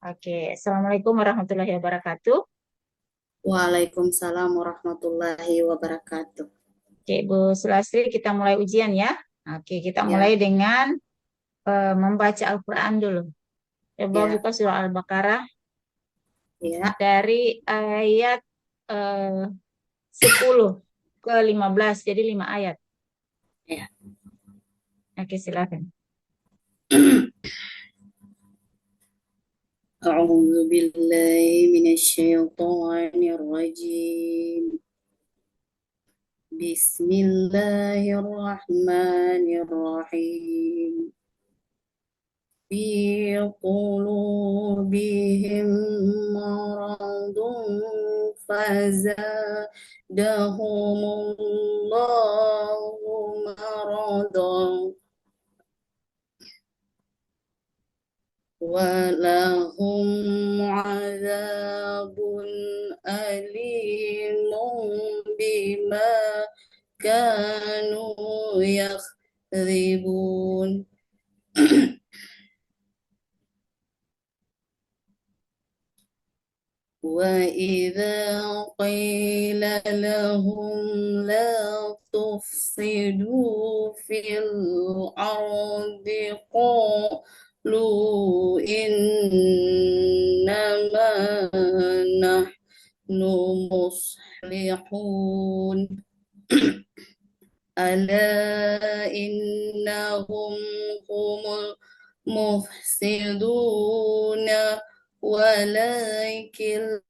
Oke, Assalamualaikum warahmatullahi wabarakatuh. Waalaikumsalam warahmatullahi wabarakatuh. Oke, Bu Sulastri, kita mulai ujian ya. Oke, kita mulai Ya, dengan membaca Al-Quran dulu. Coba ya, buka surah Al-Baqarah ya, dari ayat eh, 10 ke 15, jadi 5 ayat. ya. Oke, silakan. أعوذ بالله من الشيطان الرجيم. بسم الله الرحمن الرحيم. في قلوبهم مرض فزادهم الله مرضا ولهم عذاب أليم بما كانوا يكذبون. وإذا قيل لهم لا تفسدوا في الأرض قالوا إنما نحن مصلحون. ألا إنهم هم المفسدون ولكن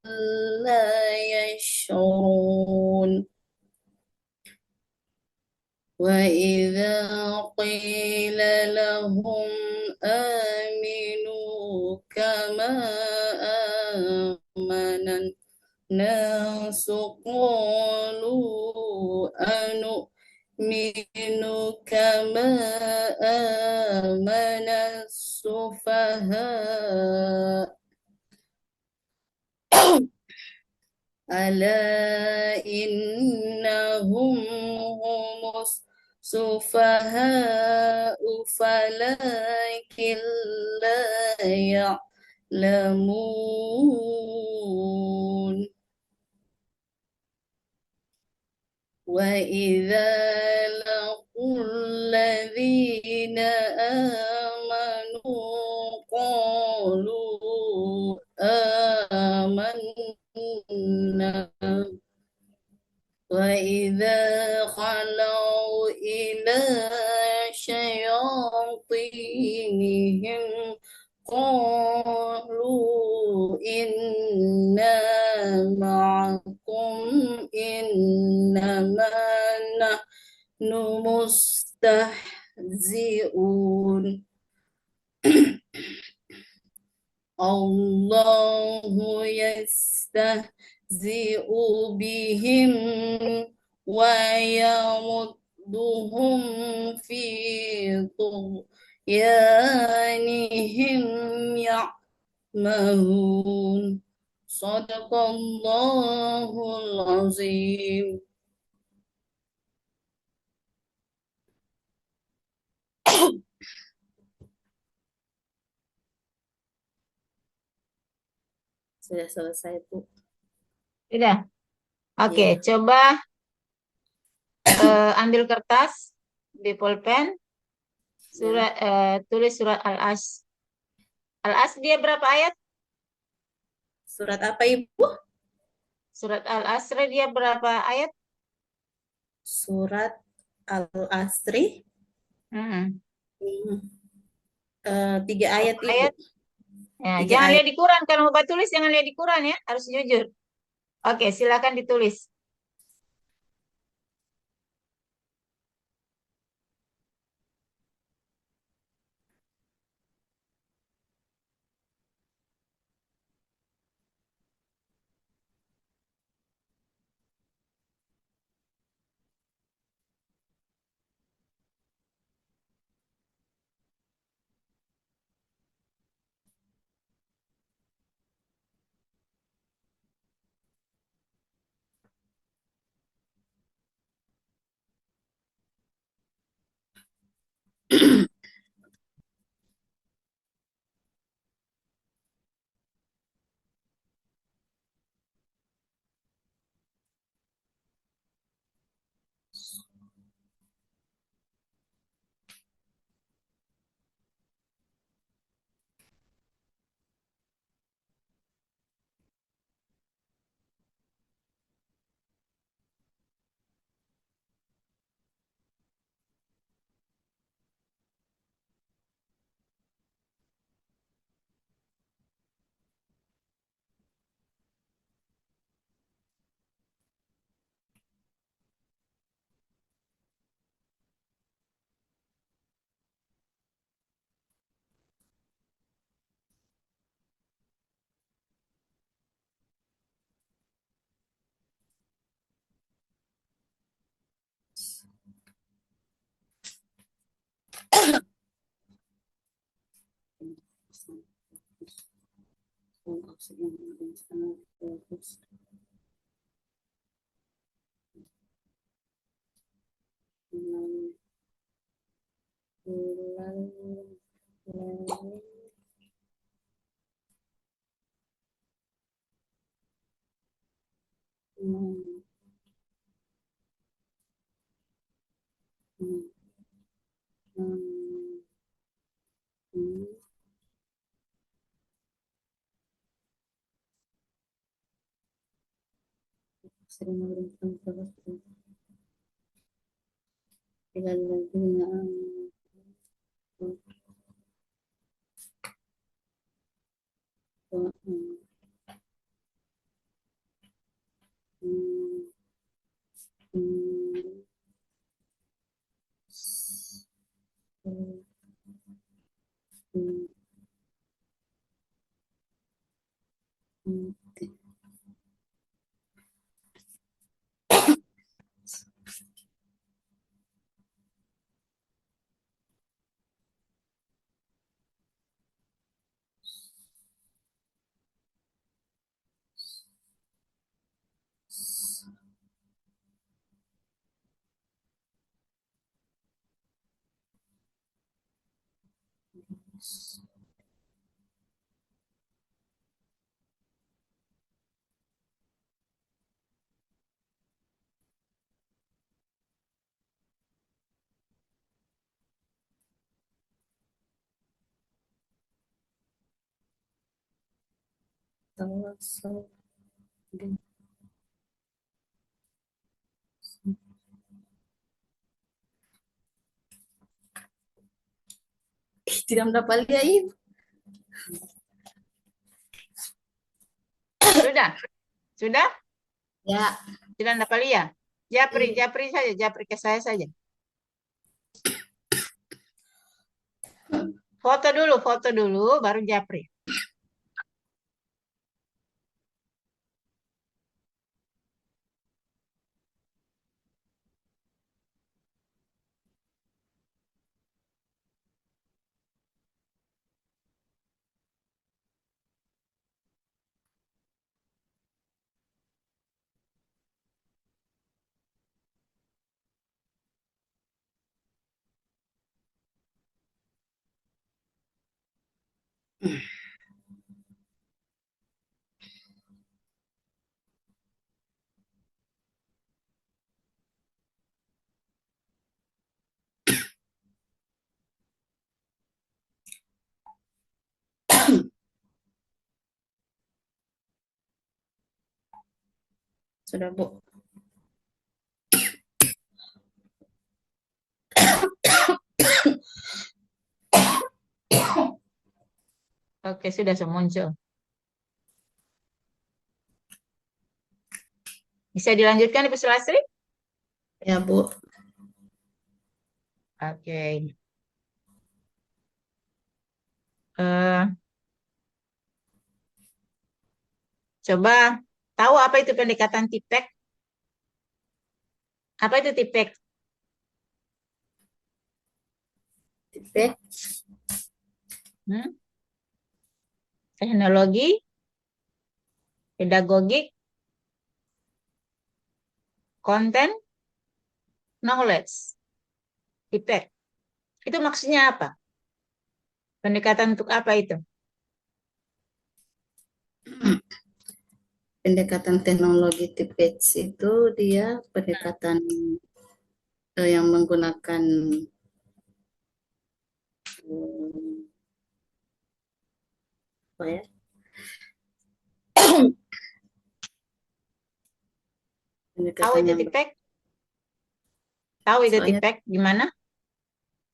لا يشعرون. وإذا قيل لهم آمنوا كما آمن الناس قالوا أنؤمن كما آمن السفهاء. ألا إنهم هم السفهاء ولكن لا يعلمون. وإذا لقوا الذين آمنوا قالوا آمنا. وإذا خلوا إلى شياطينهم قالوا إنا معكم إنما نحن مستهزئون. الله يستهزئ بهم ويمدهم في طغيانهم يعمهون. صدق الله العظيم. Sudah selesai, Bu. Sudah. Oke, Iya, coba ambil kertas di pulpen, ya. tulis surat Al-As. Al-As dia berapa ayat? Surat apa, Ibu? Surat Al-Asr dia berapa ayat? Surat Al-Asri. Hmm. 3 ayat, Berapa Ibu. ayat? Ya, Tiga jangan ayat. lihat di Quran. Kalau mau tulis, jangan lihat di Quran ya. Harus jujur. Oke, silakan ditulis. Tidak mendapat lihat Ibu. Sudah? Sudah? Ya, Sudah dapat lihat? Japri saja, japri ke saya saja. Foto dulu, baru japri. sudah Bu. Oke, sudah muncul. Bisa dilanjutkan Ibu Sulastri? Ya Bu. Oke. Eh, coba tahu apa itu pendekatan tipek? Apa itu tipek? Tipek, Hmm? Teknologi, pedagogik, konten, knowledge. Tipek. Itu maksudnya apa? Pendekatan untuk apa itu? pendekatan teknologi tipek itu dia pendekatan yang menggunakan hmm, apa ya? Tahu Pendekatan itu yang tipek? Tahu itu soalnya tipek gimana?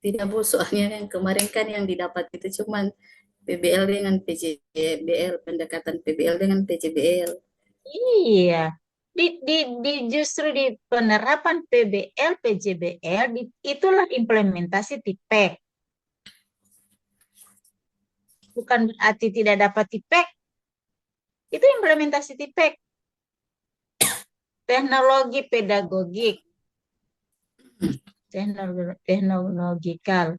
tidak Bu, soalnya yang kemarin kan yang didapat itu cuman PBL dengan PJBL, pendekatan PBL dengan PJBL. Iya. Justru di penerapan PBL, PJBL, itulah implementasi tipek. Bukan berarti tidak dapat tipek. Itu implementasi tipek. Teknologi pedagogik, teknologikal.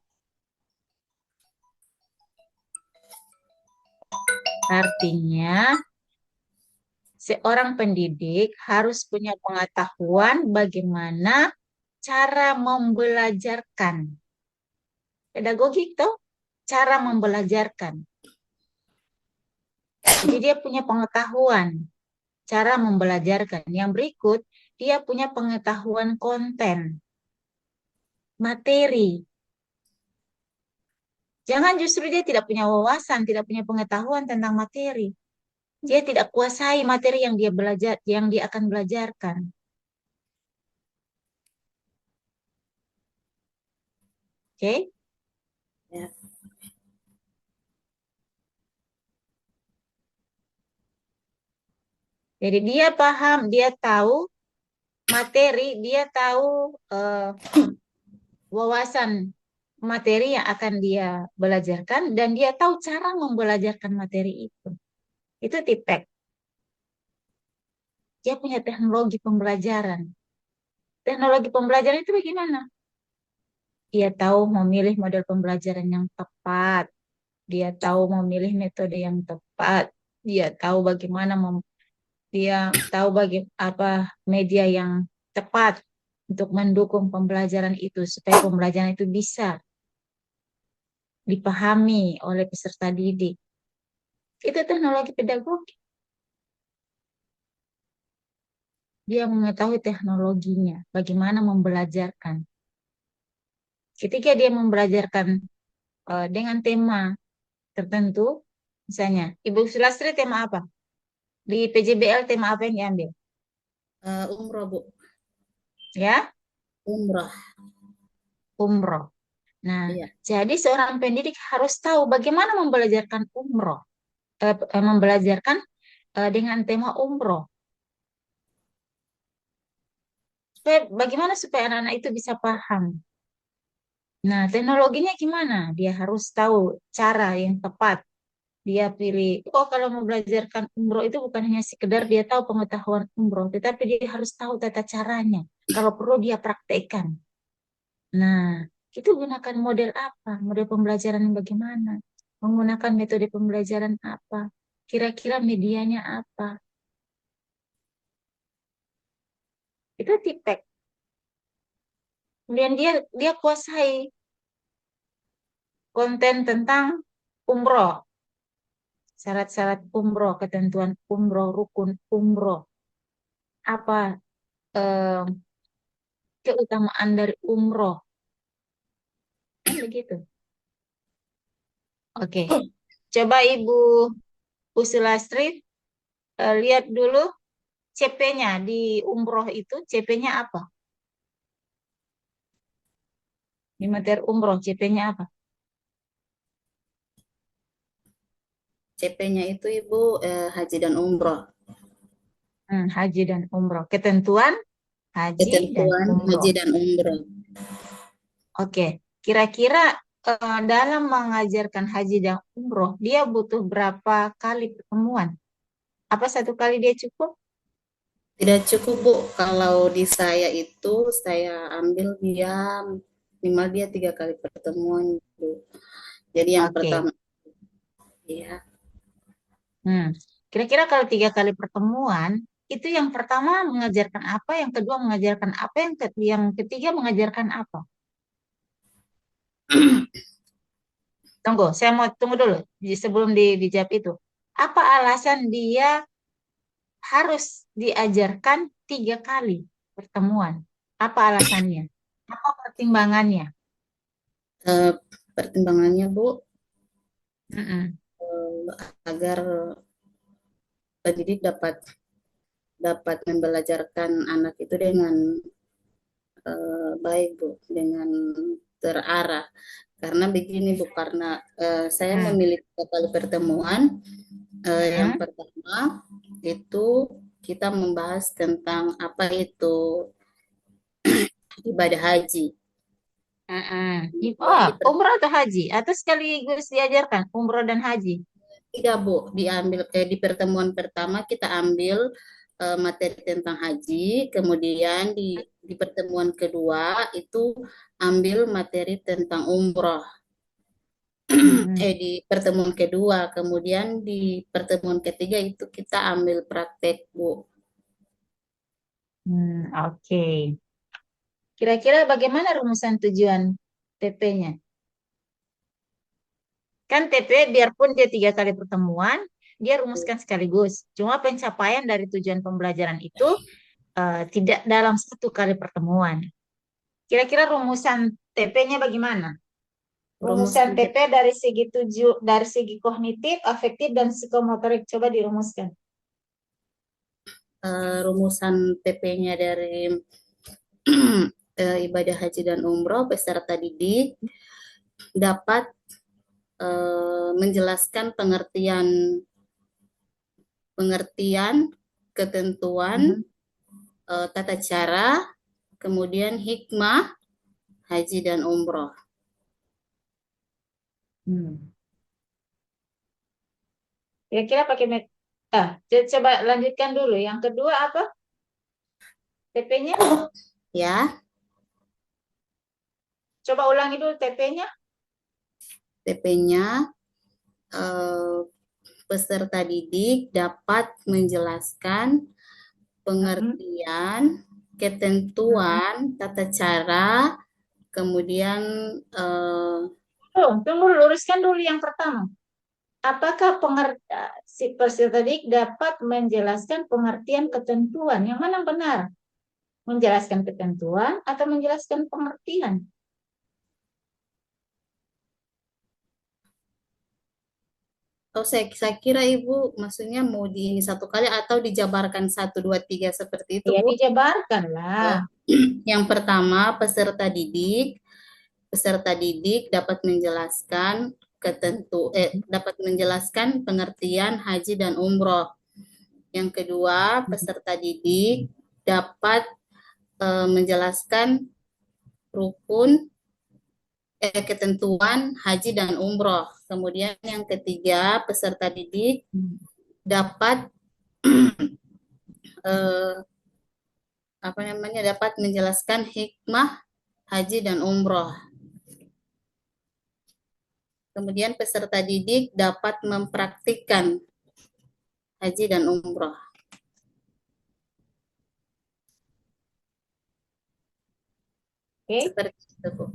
Artinya, seorang pendidik harus punya pengetahuan bagaimana cara membelajarkan. Pedagogik tuh, cara membelajarkan. Jadi dia punya pengetahuan cara membelajarkan. Yang berikut, dia punya pengetahuan konten, materi. Jangan justru dia tidak punya wawasan, tidak punya pengetahuan tentang materi. Dia tidak kuasai materi yang dia belajar, yang dia akan belajarkan. Oke? Ya. Jadi dia paham, dia tahu materi, dia tahu wawasan materi yang akan dia belajarkan dan dia tahu cara membelajarkan materi itu. Itu tipek. Dia punya teknologi pembelajaran. Teknologi pembelajaran itu bagaimana? Dia tahu memilih model pembelajaran yang tepat. Dia tahu memilih metode yang tepat. Dia tahu bagaimana dia tahu apa media yang tepat untuk mendukung pembelajaran itu supaya pembelajaran itu bisa dipahami oleh peserta didik. Itu teknologi pedagogi. Dia mengetahui teknologinya, bagaimana membelajarkan. Ketika dia membelajarkan dengan tema tertentu, misalnya, Ibu Sulastri tema apa? Di PJBL tema apa yang diambil? Umroh, Bu. Ya, Umroh. umroh. Nah, Iya. jadi seorang pendidik harus tahu bagaimana membelajarkan umroh, membelajarkan dengan tema umroh. Bagaimana supaya anak-anak itu bisa paham? Nah, teknologinya gimana? Dia harus tahu cara yang tepat. Dia pilih, oh kalau mau belajarkan umroh itu bukan hanya sekedar dia tahu pengetahuan umroh, tetapi dia harus tahu tata caranya. Kalau perlu dia praktekkan. Nah, itu gunakan model apa? Model pembelajaran yang bagaimana? Menggunakan metode pembelajaran apa? Kira-kira medianya apa? Itu tipek. Kemudian dia kuasai konten tentang umroh, syarat-syarat umroh, ketentuan umroh, rukun umroh, apa eh, keutamaan dari umroh, kan begitu. Oke, coba Ibu Usulastri lihat dulu CP-nya di umroh itu, CP-nya apa? Di materi umroh, CP-nya apa? CP-nya itu Ibu haji dan umroh. Haji dan umroh. Ketentuan haji dan Ketentuan umroh. haji dan umroh. Oke, kira-kira dalam mengajarkan haji dan umroh, dia butuh berapa kali pertemuan? Apa satu kali dia cukup? Tidak cukup, Bu. Kalau di saya itu, saya ambil dia minimal dia 3 kali pertemuan, Bu. Jadi yang Oke. pertama, ya, Hmm. Kira-kira kalau 3 kali pertemuan, itu yang pertama mengajarkan apa, yang kedua mengajarkan apa, yang ketiga mengajarkan apa? Tunggu, saya mau tunggu dulu sebelum dijawab itu. Apa alasan dia harus diajarkan 3 kali pertemuan? Apa alasannya? Apa pertimbangannya? eh, pertimbangannya, Bu, Mm-mm. agar pendidik dapat dapat membelajarkan anak itu dengan baik, Bu, dengan terarah. Karena begini, Bu, karena saya Mm. memilih 3 kali pertemuan. Yang Mm-mm. pertama itu kita membahas tentang apa itu ibadah haji. Mm-mm. Kemudian Oh, umroh atau haji? Atau sekaligus diajarkan umroh dan haji? tidak, Bu, diambil di pertemuan pertama kita ambil materi tentang haji, kemudian di pertemuan kedua itu ambil materi tentang umroh. Mm-mm. Di pertemuan kedua, kemudian di pertemuan ketiga itu kita ambil praktek, Bu. Oke. Kira-kira bagaimana rumusan tujuan TP-nya? Kan TP biarpun dia 3 kali pertemuan, dia rumuskan sekaligus. Cuma pencapaian dari tujuan pembelajaran itu tidak dalam 1 kali pertemuan. Kira-kira rumusan TP-nya bagaimana? Rumusan Rumusan TP dari segi kognitif, afektif, dan psikomotorik. Coba dirumuskan. rumusan TP-nya dari ibadah haji dan umroh peserta didik dapat menjelaskan pengertian pengertian, ketentuan, Mhm. tata cara, kemudian hikmah haji dan umroh. Hmm. Kira-kira pakai coba lanjutkan dulu. Yang kedua apa? TP-nya? Ya, Coba ulangi dulu TP-nya. TP-nya peserta didik dapat menjelaskan Mm-mm. pengertian, Mm-mm. ketentuan, tata cara, kemudian Oh, tunggu, luruskan dulu yang pertama. Apakah si peserta didik dapat menjelaskan pengertian ketentuan? Yang mana yang benar? Menjelaskan ketentuan atau menjelaskan pengertian? saya kira Ibu maksudnya mau di 1 kali atau dijabarkan 1, 2, 3 seperti itu, Ya, Bu. dijabarkan Oh, lah. yang pertama, peserta didik dapat menjelaskan dapat menjelaskan pengertian haji dan umroh. Yang kedua, peserta didik dapat menjelaskan rukun ketentuan haji dan umroh. Kemudian yang ketiga, peserta didik Hmm. dapat eh, apa namanya dapat menjelaskan hikmah haji dan umroh. Kemudian peserta didik dapat mempraktikkan haji dan umroh. Oke. Seperti itu, Bu.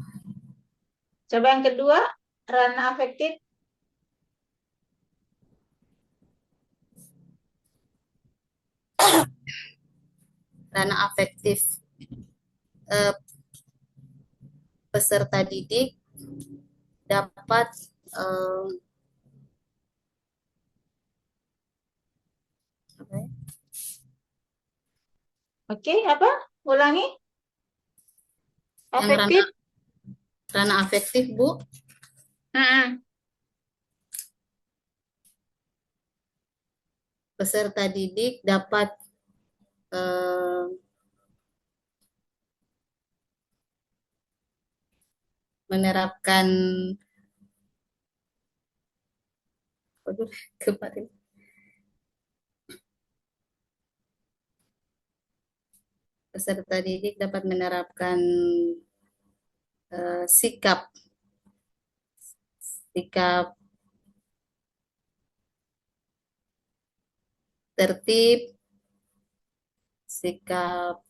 Coba yang kedua, ranah afektif. Ranah afektif eh, peserta didik dapat eh, apa ya, Oke, apa? Ulangi. yang Afektif. ranah afektif, Bu, Mm-mm. peserta didik dapat eh, menerapkan aduh, kemarin peserta didik dapat menerapkan sikap sikap tertib, sikap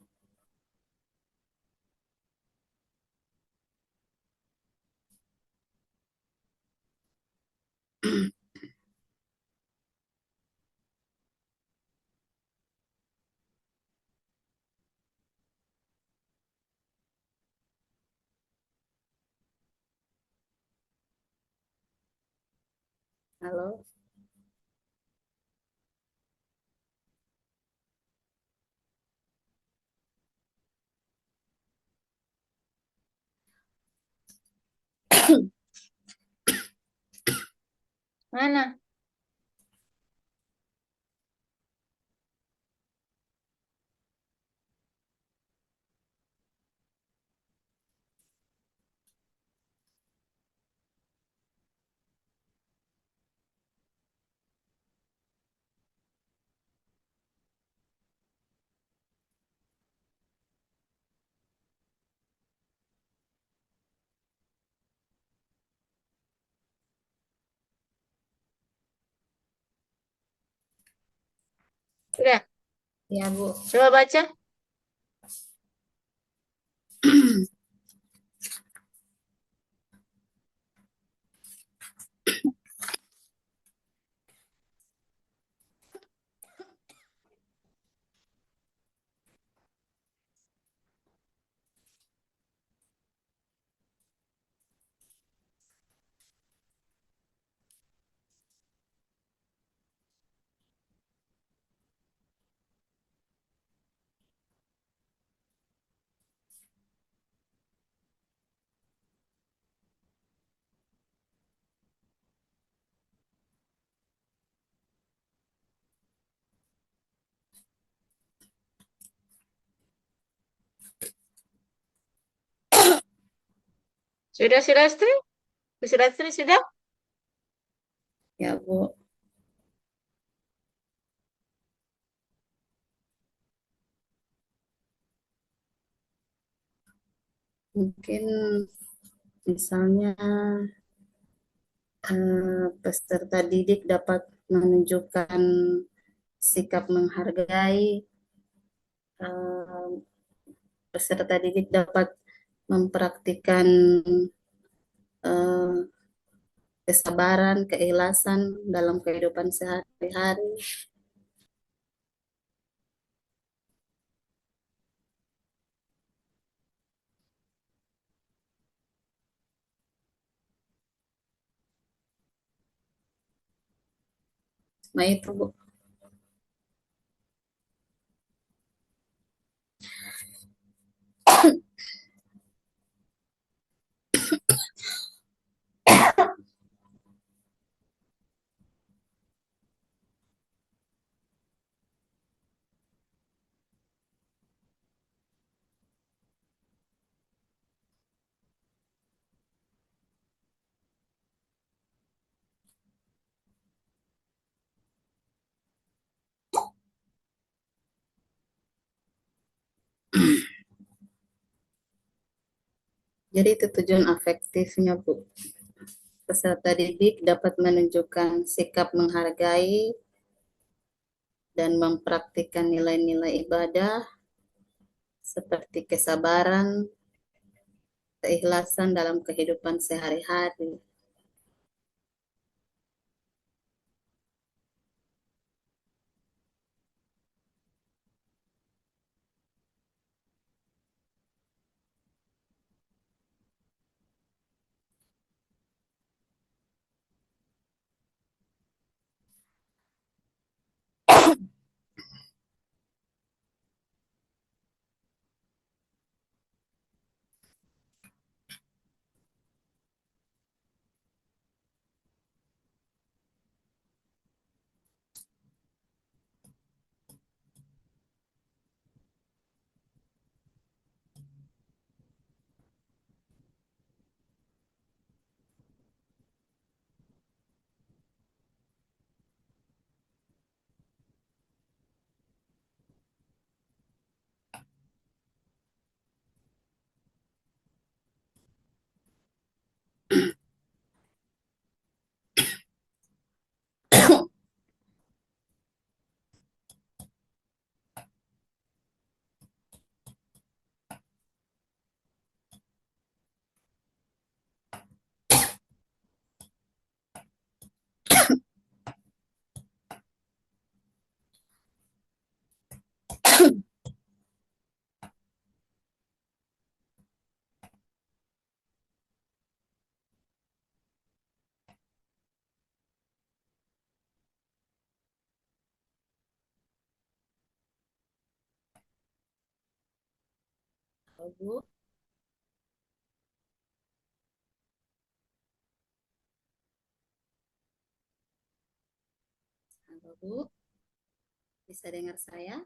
halo. Mana? Udah, Ya, Bu. coba baca. Sudah, Astri? Sudah, Astri, sudah? Ya, Bu. Mungkin misalnya peserta didik dapat menunjukkan sikap menghargai, eh, peserta didik dapat mempraktikkan eh, kesabaran, keikhlasan dalam kehidupan sehari-hari. Nah, itu, Bu. Jadi itu tujuan afektifnya, Bu. Peserta didik dapat menunjukkan sikap menghargai dan mempraktikkan nilai-nilai ibadah seperti kesabaran, keikhlasan dalam kehidupan sehari-hari. Bu, halo Bu, bisa dengar saya?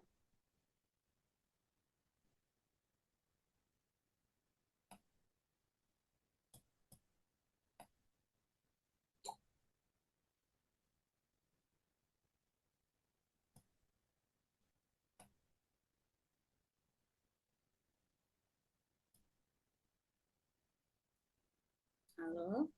Halo,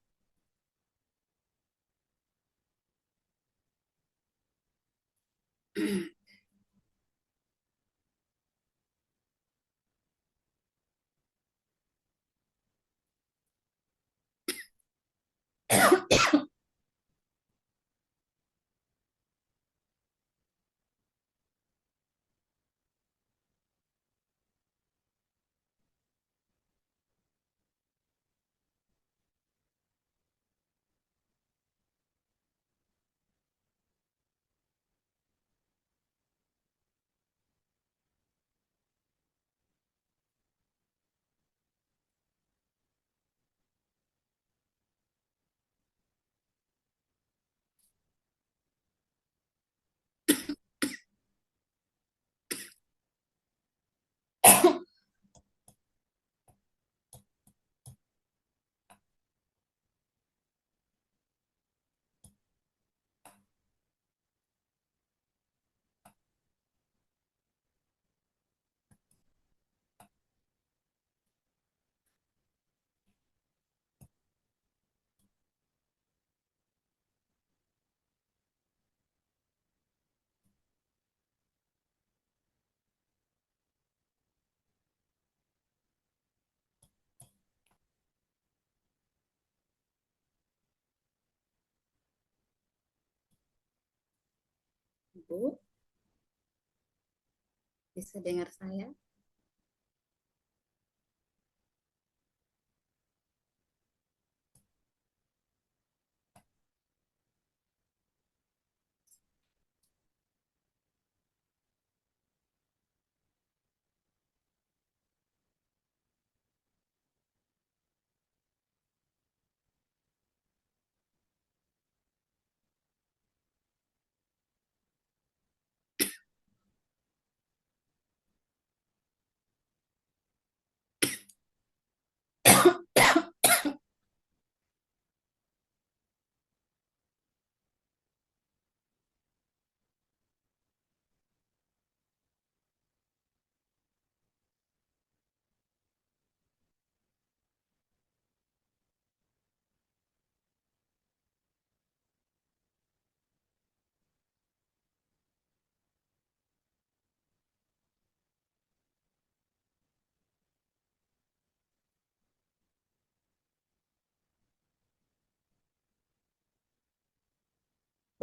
Bu, bisa dengar saya?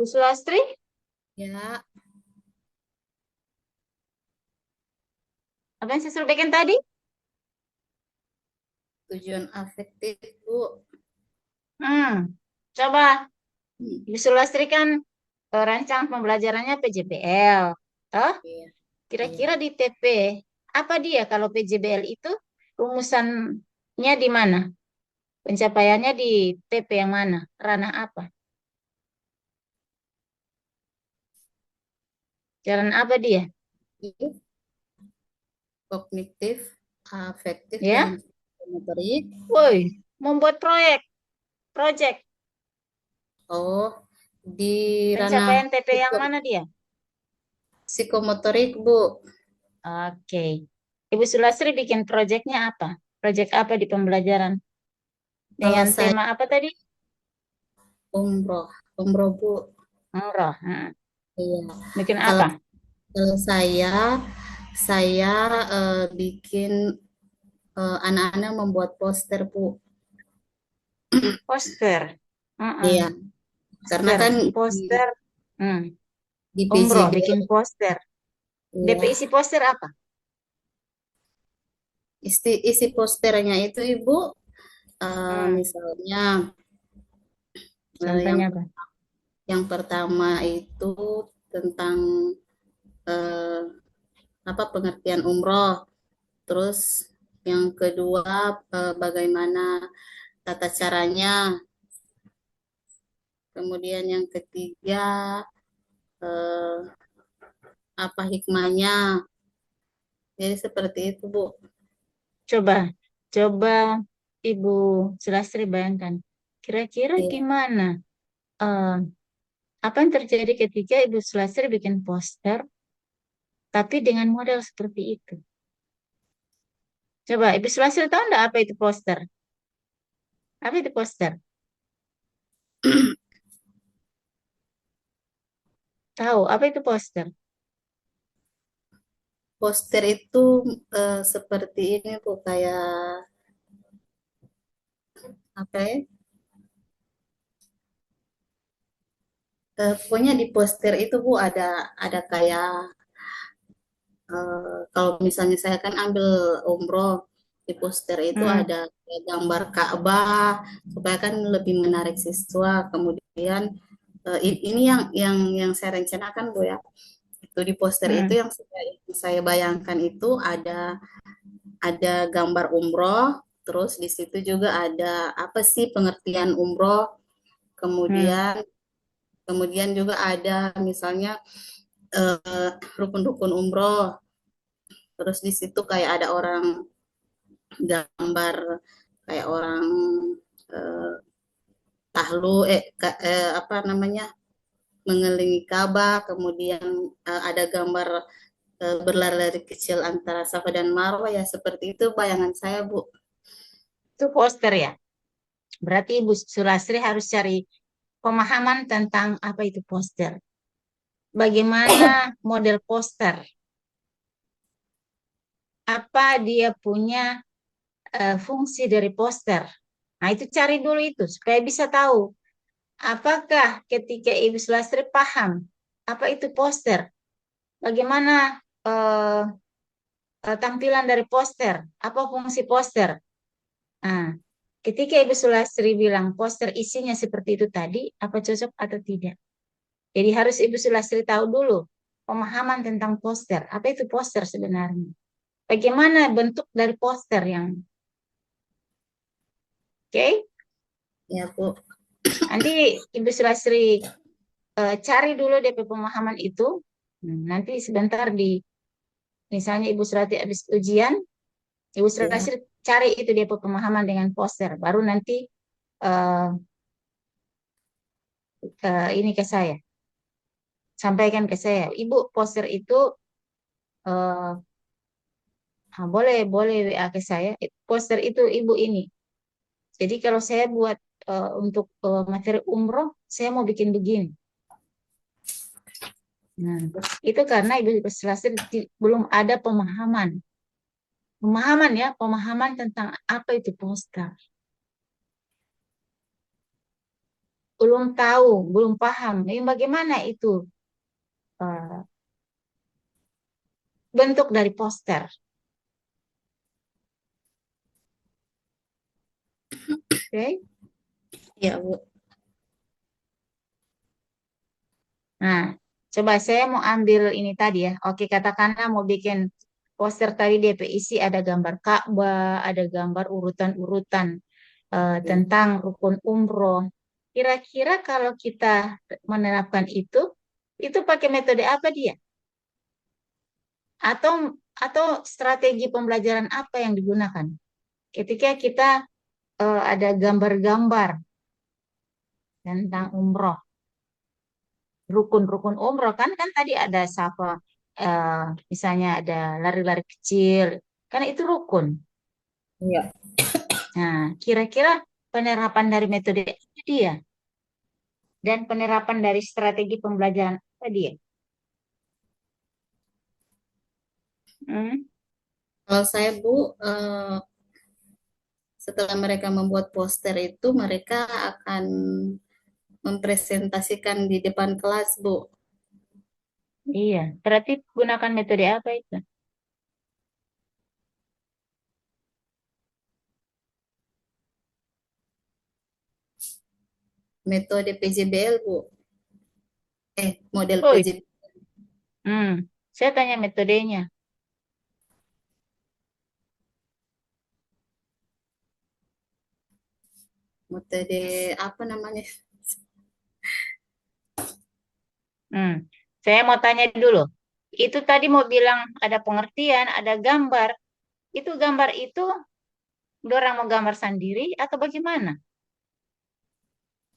Bu Sulastri, Ya, apa yang saya suruh bikin tadi? tujuan afektif, Bu. Coba Hmm, Bu Sulastri kan rancang pembelajarannya PJBL. Toh, iya, iya. kira-kira di TP, apa dia kalau PJBL itu rumusannya di mana? Pencapaiannya di TP yang mana? Ranah apa? Jalan apa dia? Ini kognitif, afektif, Ya, dan motorik. woi, membuat project. Oh, di ranah Pencapaian TP yang mana dia? psikomotorik, Bu. Oke. Ibu Sulastri bikin projectnya apa? Project apa di pembelajaran? Kalau Dengan saya tema apa tadi? umroh, umroh, Bu. Umroh. Iya. Bikin Kalau apa? kalau saya bikin anak-anak membuat poster, Bu. Poster. Iya, karena Poster. kan Poster. Hmm. di Umroh, PJB, bikin poster. DP iya, isi poster apa? isi posternya itu Ibu, Hmm. misalnya eh, yang Contohnya apa? yang pertama itu tentang eh, apa pengertian umroh, terus yang kedua bagaimana tata caranya, kemudian yang ketiga eh, apa hikmahnya. Jadi seperti itu, Bu. Coba, coba Ibu Sulastri bayangkan. Kira-kira Iya. gimana? eh, apa yang terjadi ketika Ibu Sulastri bikin poster, tapi dengan model seperti itu? Coba, Ibu Sulastri tahu nggak apa itu poster? Apa itu poster? Tahu, apa itu poster? Poster itu seperti ini, Bu, kayak apa ya? Pokoknya di poster itu Bu ada kayak kalau misalnya saya kan ambil umroh di poster itu Hmm, ada kayak gambar Ka'bah supaya kan lebih menarik siswa. Kemudian ini yang saya rencanakan Bu ya. Itu di poster itu hmm, yang saya bayangkan itu ada gambar umroh, terus di situ juga ada apa sih pengertian umroh, hmm, kemudian kemudian juga ada misalnya rukun-rukun umroh. Terus di situ kayak ada orang gambar kayak orang eh, apa namanya mengelilingi Ka'bah, kemudian ada gambar berlari-lari kecil antara Safa dan Marwah ya seperti itu bayangan saya Bu. itu poster ya. Berarti Ibu Sulastri harus cari pemahaman tentang apa itu poster. Bagaimana model poster? Apa dia punya fungsi dari poster? Nah, itu cari dulu itu supaya bisa tahu apakah ketika Ibu Sulastri paham apa itu poster? Bagaimana eh, tampilan dari poster? Apa fungsi poster? Nah, ketika Ibu Sulastri bilang poster isinya seperti itu tadi, apa cocok atau tidak? Jadi harus Ibu Sulastri tahu dulu pemahaman tentang poster. Apa itu poster sebenarnya? Bagaimana bentuk dari poster yang, oke? Ya, Bu. Nanti Ibu Sulastri cari dulu DP pemahaman itu. Nanti sebentar misalnya Ibu Sulastri habis ujian, Ibu Ya. Sulastri cari itu DP pemahaman dengan poster. Baru nanti eh, ini ke saya, sampaikan ke saya. Ibu poster itu boleh boleh WA ke saya. Poster itu Ibu ini. Jadi kalau saya buat untuk materi umroh, saya mau bikin begini. Nah, itu karena Ibu Sulastri belum ada pemahaman. Pemahaman ya, pemahaman tentang apa itu poster. Belum tahu, belum paham. Ini bagaimana itu eh, bentuk dari poster. Oke? Ya, Bu. Nah, coba saya mau ambil ini tadi ya. Oke, katakanlah mau bikin poster tadi DP isi ada gambar Ka'bah, ada gambar urutan-urutan Ya. tentang rukun umroh. Kira-kira kalau kita menerapkan itu pakai metode apa dia? Atau atau strategi pembelajaran apa yang digunakan? Ketika kita ada gambar-gambar tentang umroh, rukun-rukun umroh kan kan tadi ada safa, eh, misalnya ada lari-lari kecil, karena itu rukun. Ya. Nah, kira-kira penerapan dari metode apa dia dan penerapan dari strategi pembelajaran apa dia? Hmm? Kalau saya, Bu, setelah mereka membuat poster itu, mereka akan mempresentasikan di depan kelas, Bu. Iya, berarti gunakan metode apa itu? Metode PJBL, Bu. Model Oh, PJBL. hmm, saya tanya metodenya. Metode apa namanya? Hmm, saya mau tanya dulu. Itu tadi mau bilang ada pengertian, ada gambar. Itu gambar itu dorang mau gambar sendiri atau bagaimana?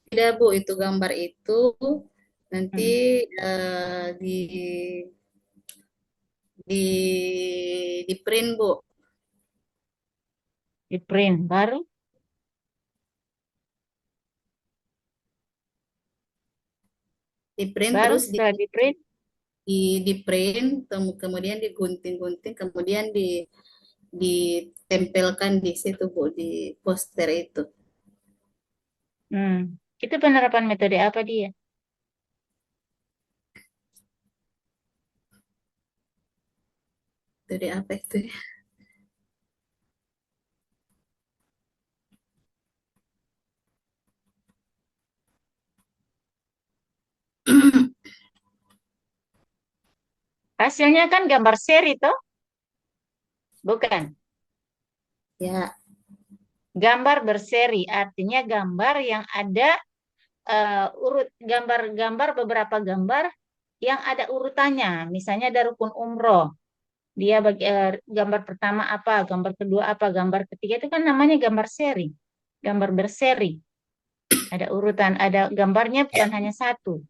Tidak, Bu, itu gambar itu nanti Hmm, di di print, Bu. di print baru, Di print baru terus setelah di print. di print, kemudian digunting-gunting, kemudian ditempelkan di situ, Bu, di poster itu. Hmm, itu penerapan metode apa dia? Metode apa itu ya? Hasilnya kan gambar seri toh, bukan? Ya, Gambar berseri artinya gambar yang ada urut gambar-gambar beberapa gambar yang ada urutannya. Misalnya ada rukun umroh. Dia gambar pertama apa, gambar kedua apa, gambar ketiga itu kan namanya gambar seri. Gambar berseri. Ada urutan, ada gambarnya bukan hanya satu.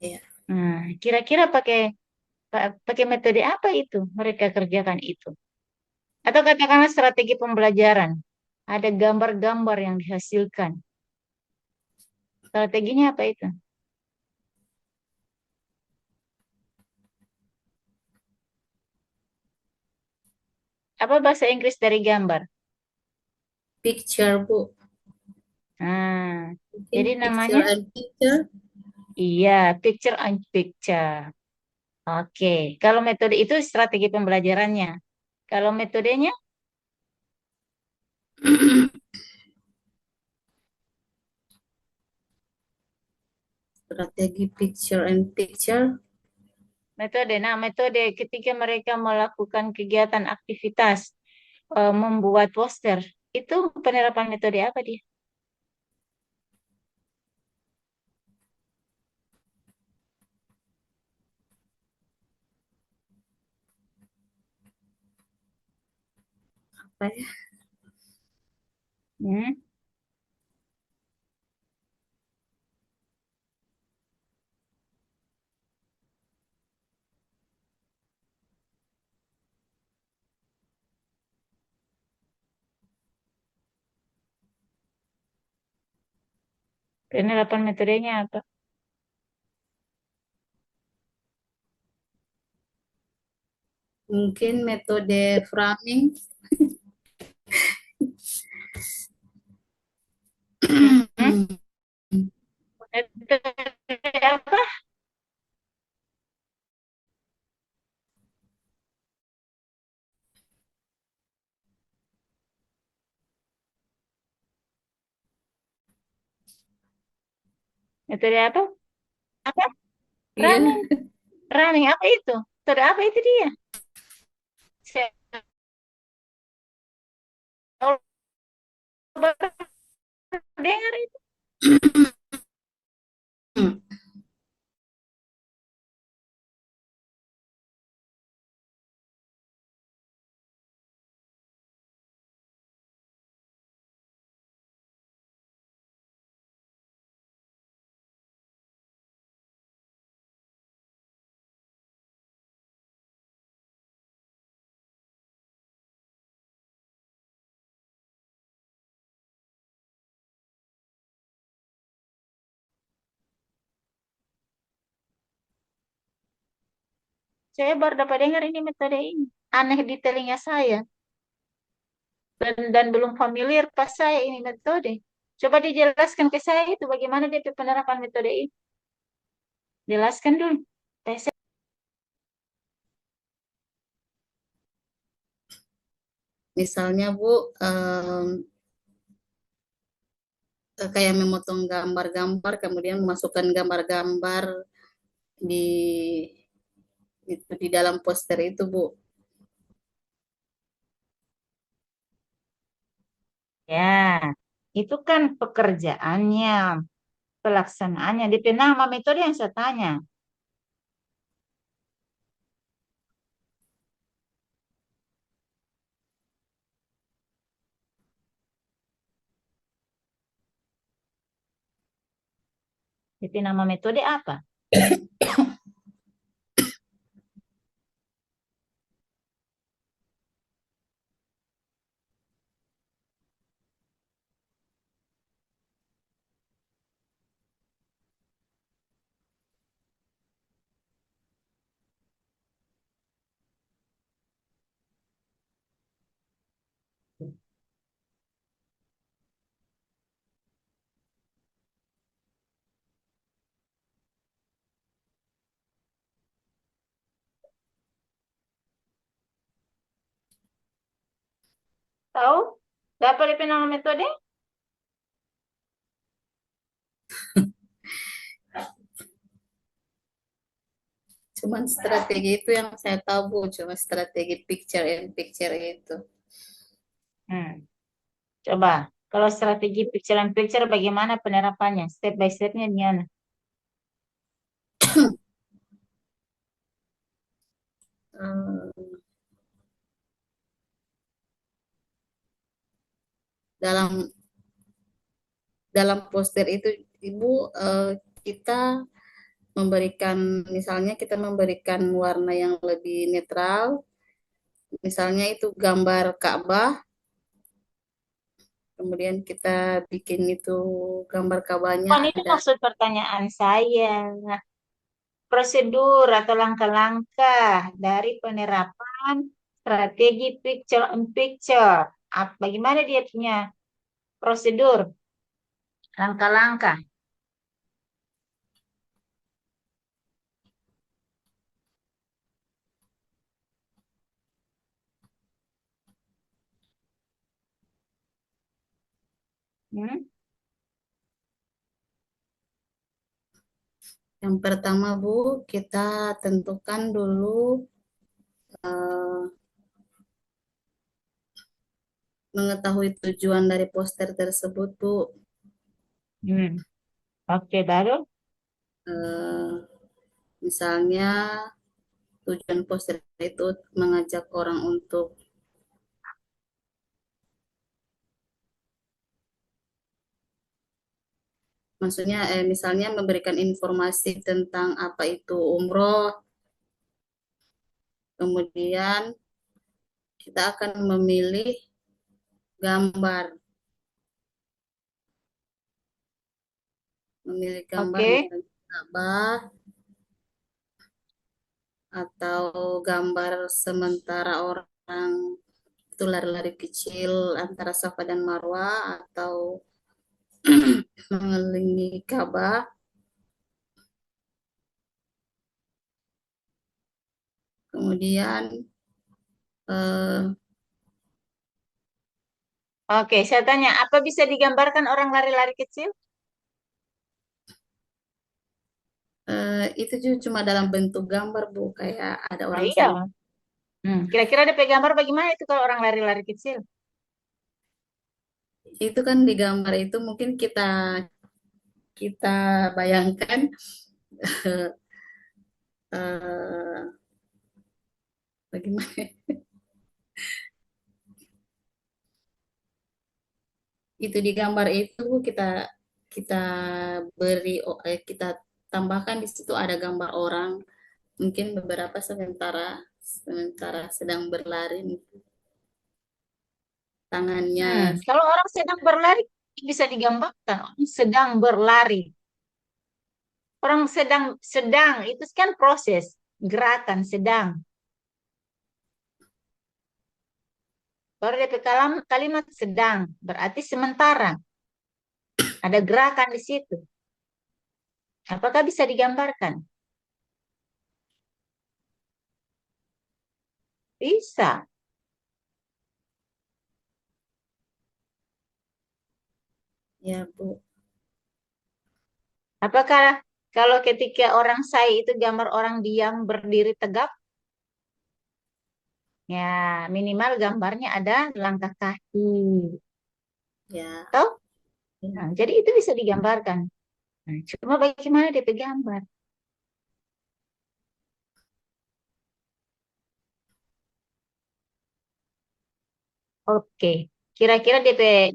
ya. Nah, kira-kira pakai metode apa itu mereka kerjakan itu? Atau katakanlah strategi pembelajaran. Ada gambar-gambar yang dihasilkan. Strateginya apa itu? Apa bahasa Inggris dari gambar? Picture, Bu. Nah, Mungkin jadi namanya picture and picture. Iya, picture on picture. Oke, kalau metode itu strategi pembelajarannya. Kalau metodenya, Strategi picture and picture. metode ketika mereka melakukan kegiatan aktivitas membuat poster, itu penerapan metode apa dia? Apa ya? Hmm? Penerapan metodenya apa? Mungkin metode framing. Hmm? Metode apa? Metode apa? Apa? Iya. Running. Running apa itu? Metode apa itu dia? Saya baru dengar itu. Saya baru dapat dengar ini metode ini. Aneh di telinga saya. Dan belum familiar pas saya ini metode. Coba dijelaskan ke saya itu bagaimana dia penerapan metode ini. Jelaskan dulu. Tes. Misalnya Bu, kayak memotong gambar-gambar, kemudian memasukkan gambar-gambar di di dalam poster itu Bu. Ya, itu kan pekerjaannya, pelaksanaannya. DP nama metode yang saya tanya. DP nama metode apa? Tahu? Dapat DP nama metode? Cuman strategi itu yang saya tahu Bu, cuma strategi picture and picture itu. Hmm. Coba, kalau strategi picture in picture bagaimana penerapannya? Step by stepnya gimana? Eh, dalam dalam poster itu Ibu, kita memberikan, misalnya kita memberikan warna yang lebih netral, misalnya itu gambar Ka'bah, kemudian kita bikin itu gambar Ka'bahnya Bukan itu ada. maksud pertanyaan saya. Prosedur atau langkah-langkah dari penerapan strategi picture in picture. Bagaimana dia punya prosedur, langkah-langkah? Hmm? Yang pertama, Bu, kita tentukan dulu eh, mengetahui tujuan dari poster tersebut, Bu. Hmm. Oke, baru. Eh, Misalnya tujuan poster itu mengajak orang untuk, maksudnya misalnya memberikan informasi tentang apa itu umroh, kemudian kita akan memilih gambar, Oke. misalnya Ka'bah atau gambar sementara orang itu lari-lari kecil antara Safa dan Marwah atau mengelilingi Ka'bah. Kemudian eh, Oke, saya tanya, apa bisa digambarkan orang lari-lari kecil? itu juga cuma dalam bentuk gambar, Bu, kayak ada Nah, orang iya. sedang. Kira-kira ada gambar bagaimana itu kalau orang lari-lari kecil? Itu kan di gambar itu mungkin kita kita bayangkan eh, bagaimana itu di gambar itu kita kita kita tambahkan di situ ada gambar orang mungkin beberapa sementara sementara sedang berlari tangannya. Kalau orang sedang berlari bisa digambarkan. Orang sedang berlari. Orang sedang sedang itu kan proses gerakan sedang. Baru DP kalimat sedang berarti sementara. Ada gerakan di situ. Apakah bisa digambarkan? Bisa. Ya, Bu. Apakah kalau ketika orang saya itu gambar orang diam berdiri tegap, ya minimal gambarnya ada langkah kaki. Ya, Toh? ya. Nah, jadi itu bisa digambarkan. Nah, cuma bagaimana DP gambar? Oke. Kira-kira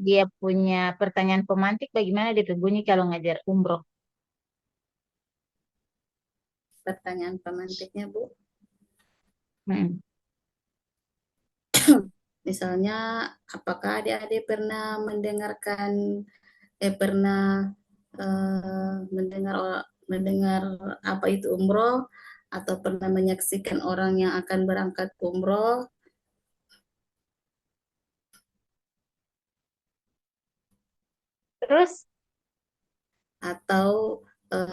dia punya pertanyaan pemantik bagaimana DP bunyi kalau ngajar umroh? Pertanyaan pemantiknya, Bu. Hmm. Misalnya, apakah adik-adik pernah pernah mendengar mendengar apa itu umroh atau pernah menyaksikan orang yang akan berangkat umroh Terus,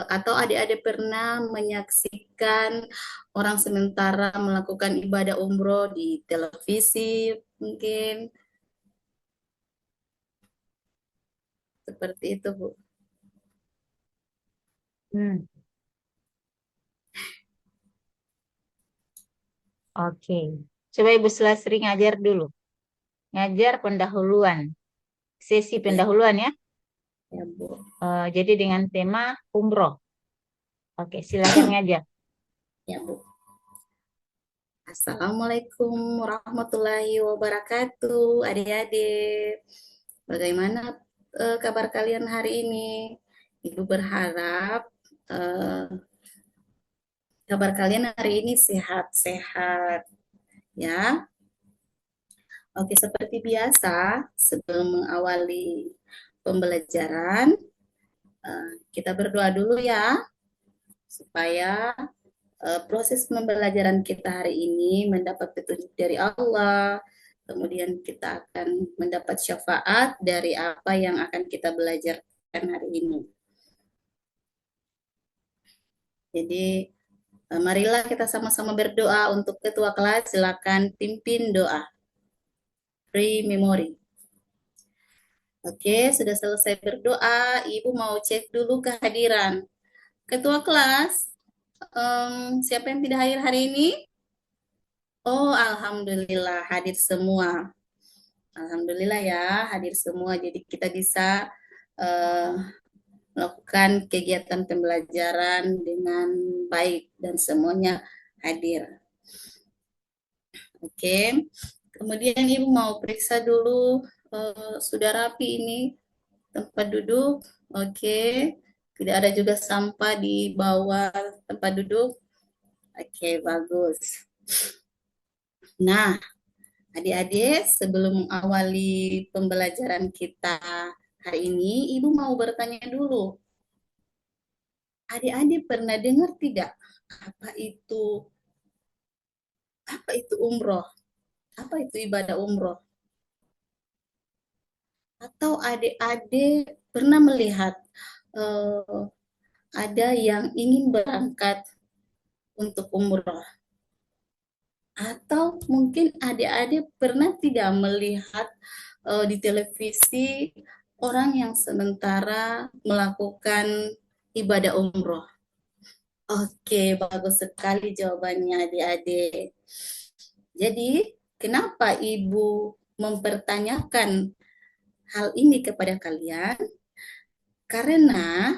atau adik-adik pernah menyaksikan orang sementara melakukan ibadah umroh di televisi mungkin seperti itu, Bu. hmm, oke. Coba Ibu Selasri ngajar dulu. Ngajar pendahuluan. Sesi Ya, pendahuluan ya. ya, Bu. Jadi dengan tema umroh. Oke, silakan ngajar. Ya, Bu. Assalamualaikum warahmatullahi wabarakatuh, adik-adik. Bagaimana kabar kalian hari ini? Ibu berharap eh, kabar kalian hari ini sehat-sehat, ya. Oke, seperti biasa, sebelum mengawali pembelajaran, kita berdoa dulu ya, supaya proses pembelajaran kita hari ini mendapat petunjuk dari Allah, kemudian kita akan mendapat syafaat dari apa yang akan kita belajarkan hari ini. Jadi, marilah kita sama-sama berdoa untuk ketua kelas, silakan pimpin doa. Free memory. Oke, sudah selesai berdoa. Ibu mau cek dulu kehadiran ketua kelas. Siapa yang tidak hadir hari ini? Oh, alhamdulillah hadir semua. Alhamdulillah ya, hadir semua. Jadi kita bisa eh, melakukan kegiatan pembelajaran dengan baik dan semuanya hadir. Oke. Kemudian Ibu mau periksa dulu sudah rapi ini tempat duduk. Oke. Tidak ada juga sampah di bawah tempat duduk. Oke, bagus. Nah, adik-adik, sebelum mengawali pembelajaran kita hari ini, Ibu mau bertanya dulu. Adik-adik pernah dengar tidak apa itu apa itu umroh? Apa itu ibadah umroh? Atau adik-adik pernah melihat eh, ada yang ingin berangkat untuk umroh? Atau mungkin adik-adik pernah tidak melihat di televisi orang yang sementara melakukan ibadah umroh? Oke, bagus sekali jawabannya adik-adik. Jadi, kenapa Ibu mempertanyakan hal ini kepada kalian? Karena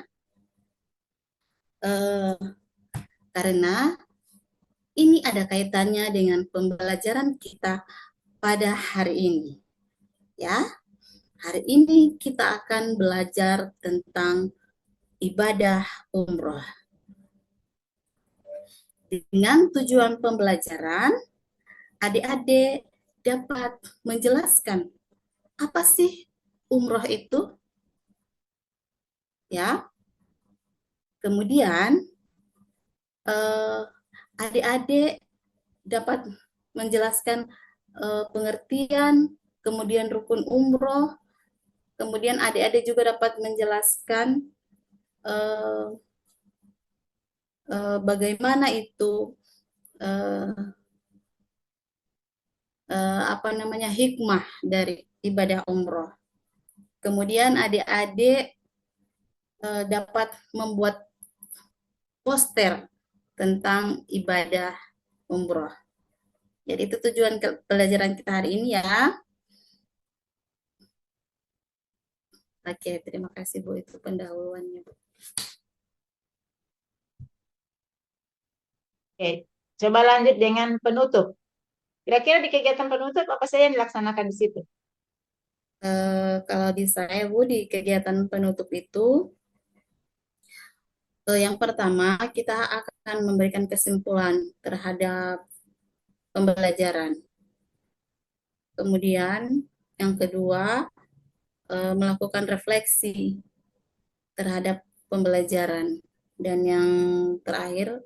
eh, karena ini ada kaitannya dengan pembelajaran kita pada hari ini. Ya, hari ini kita akan belajar tentang ibadah umroh. Dengan tujuan pembelajaran, adik-adik dapat menjelaskan apa sih umroh itu, ya. Kemudian eh, adik-adik dapat menjelaskan pengertian, kemudian rukun umroh, kemudian adik-adik juga dapat menjelaskan eh, bagaimana itu eh, apa namanya hikmah dari ibadah umroh. Kemudian adik-adik dapat membuat poster tentang ibadah umroh. Jadi itu tujuan pelajaran kita hari ini ya. Oke, terima kasih Bu, itu pendahuluannya Bu. Oke, coba lanjut dengan penutup. Kira-kira di kegiatan penutup apa saja yang dilaksanakan di situ? Kalau di saya Bu, di kegiatan penutup itu, yang pertama kita akan memberikan kesimpulan terhadap pembelajaran. Kemudian yang kedua, melakukan refleksi terhadap pembelajaran. Dan yang terakhir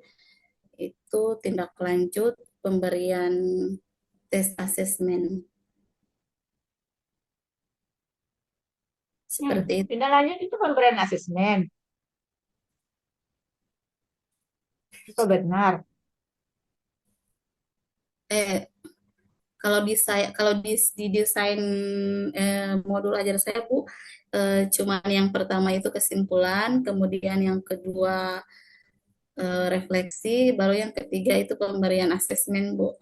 itu tindak lanjut pemberian tes asesmen. Seperti itu. Tindak lanjut itu pemberian asesmen. Itu benar. Eh, kalau di saya, kalau di desain modul ajar saya Bu, cuman yang pertama itu kesimpulan, kemudian yang kedua refleksi, baru yang ketiga itu pemberian asesmen Bu.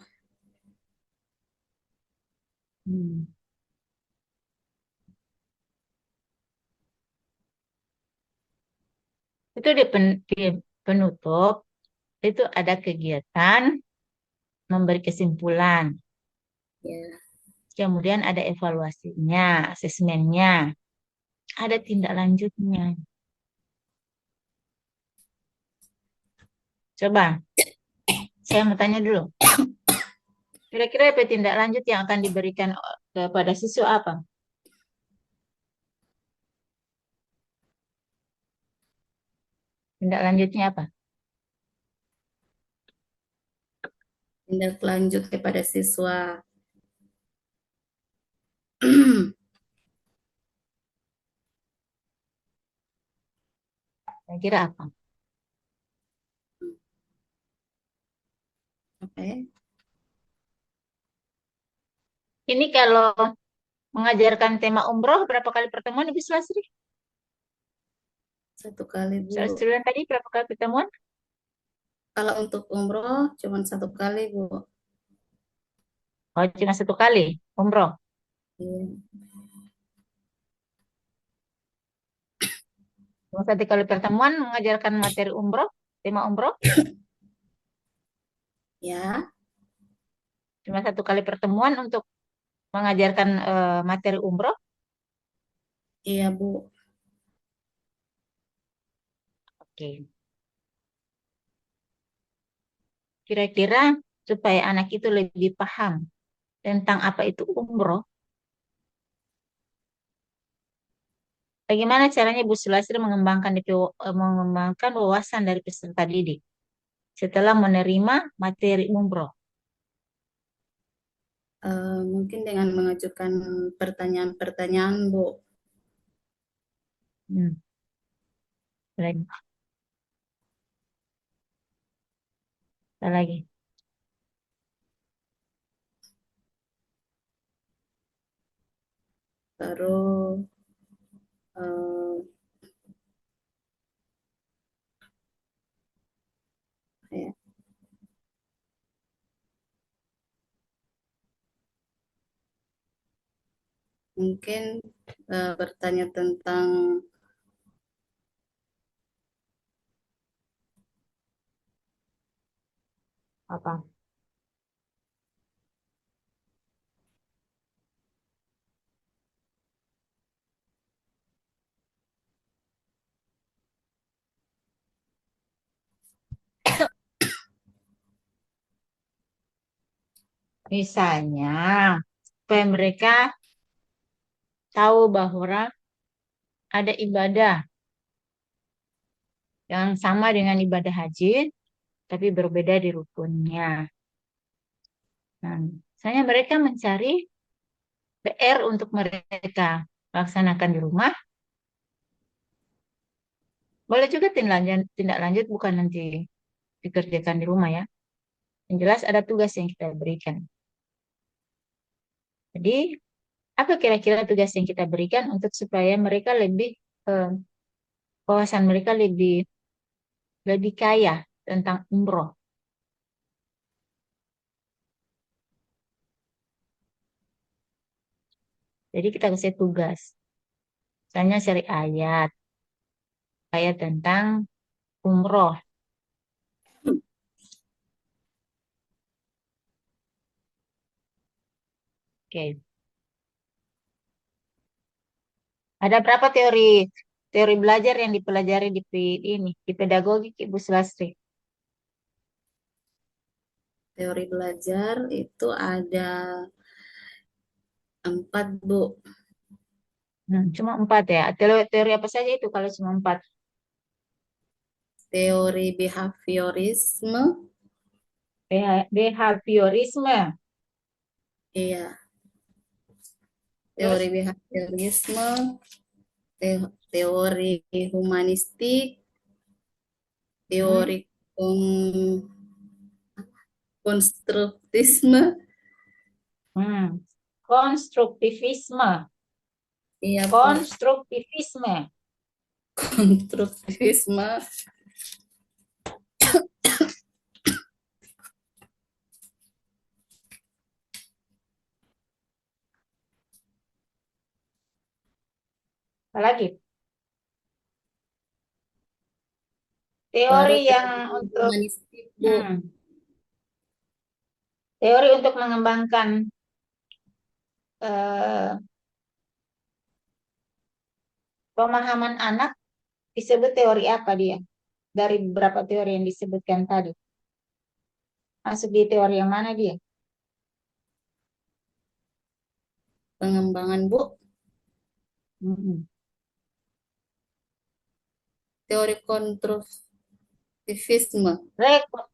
Hmm. Itu di penutup itu ada kegiatan memberi kesimpulan. Ya, Kemudian ada evaluasinya, asesmennya, ada tindak lanjutnya. Coba, saya mau tanya dulu. Kira-kira apa tindak lanjut yang akan diberikan kepada siswa apa? Tindak lanjutnya apa? tindak lanjut kepada siswa. Kira-kira apa? Oke. Ini kalau mengajarkan tema umroh berapa kali pertemuan Ibu Sulasri? Satu kali, Bu. Sulasri bilang tadi berapa kali pertemuan? Kalau untuk umroh cuma satu kali, Bu. Oh, cuma satu kali umroh. Iya. Cuma satu kali pertemuan mengajarkan materi umroh, tema umroh. Ya, Cuma satu kali pertemuan untuk mengajarkan materi umroh. iya, Bu. Oke. Kira-kira supaya anak itu lebih paham tentang apa itu umroh, bagaimana caranya Bu Sulasri mengembangkan wawasan dari peserta didik setelah menerima materi umroh? Mungkin dengan mengajukan pertanyaan-pertanyaan, Bu. Hmm, lagi, apa lagi. Baru eh, ya, mungkin bertanya tentang Apa? Misalnya, supaya mereka tahu bahwa ada ibadah yang sama dengan ibadah haji, tapi berbeda di rukunnya. Nah, misalnya mereka mencari PR untuk mereka laksanakan di rumah, boleh juga tindak lanjut bukan nanti dikerjakan di rumah ya. Yang jelas ada tugas yang kita berikan. Jadi, apa kira-kira tugas yang kita berikan untuk supaya mereka lebih, eh, wawasan mereka lebih lebih kaya tentang umroh. Jadi kita kasih tugas. Misalnya cari ayat tentang umroh. Oke. Ada berapa teori teori belajar yang dipelajari di pedagogik Ibu Sulastri? teori belajar itu ada 4, Bu. Cuma empat ya. Teori apa saja itu kalau cuma empat? Teori behaviorisme, Behaviorisme. iya, teori Terus, behaviorisme, teori humanistik, hmm, teori konstruktisme, hmm, konstruktivisme. iya, Pak, Konstruktivisme. konstruktivisme, Apalagi? baru Teori yang teori untuk humanistik, Bu. hmm, teori untuk mengembangkan eh, pemahaman anak disebut teori apa dia? Dari beberapa teori yang disebutkan tadi. Masuk di teori yang mana dia? Pengembangan, Bu. Mm-mm. Teori konstruktivisme. Rekod.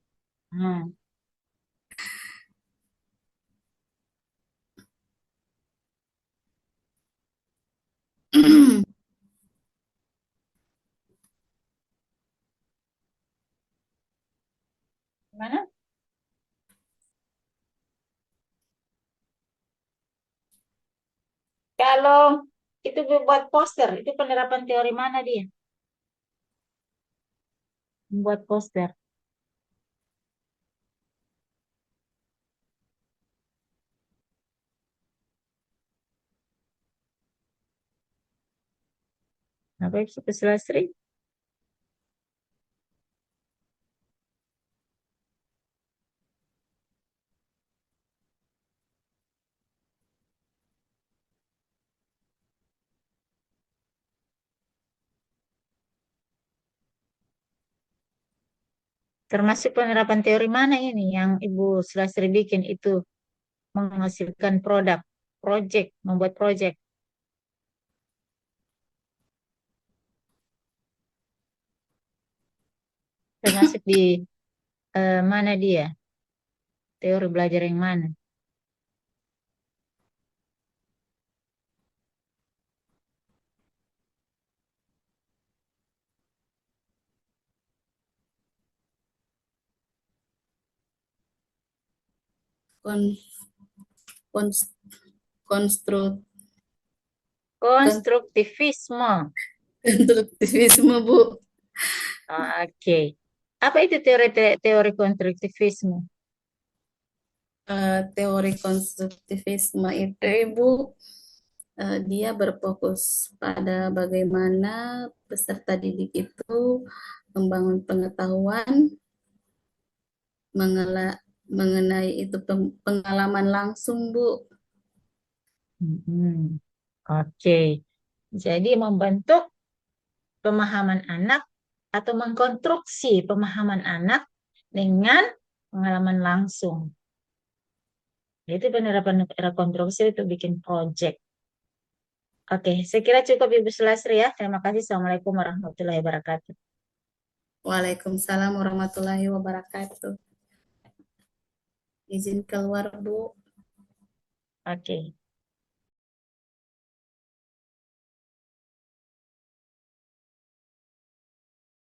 Hmm. Gimana? Kalau itu buat poster, itu penerapan teori mana dia? Membuat poster. Apa itu Sulastri? Termasuk penerapan teori mana ini yang Ibu Sulastri bikin itu menghasilkan produk, project, membuat project. Termasuk di mana dia? Teori belajar yang mana? Kon, kons- konstruk, Konstruktivisme. konstruktivisme Bu. Oke. Apa itu teori teori konstruktivisme? Teori konstruktivisme itu Ibu, dia berfokus pada bagaimana peserta didik itu membangun pengetahuan mengenai itu pengalaman langsung Bu. Hmm, Oke. Jadi membentuk pemahaman anak atau mengkonstruksi pemahaman anak dengan pengalaman langsung. Itu penerapan rekonstruksi itu bikin project. Oke, saya kira cukup Ibu Sulasri ya. Terima kasih. Assalamualaikum warahmatullahi wabarakatuh. Waalaikumsalam warahmatullahi wabarakatuh. Izin keluar Bu. Oke.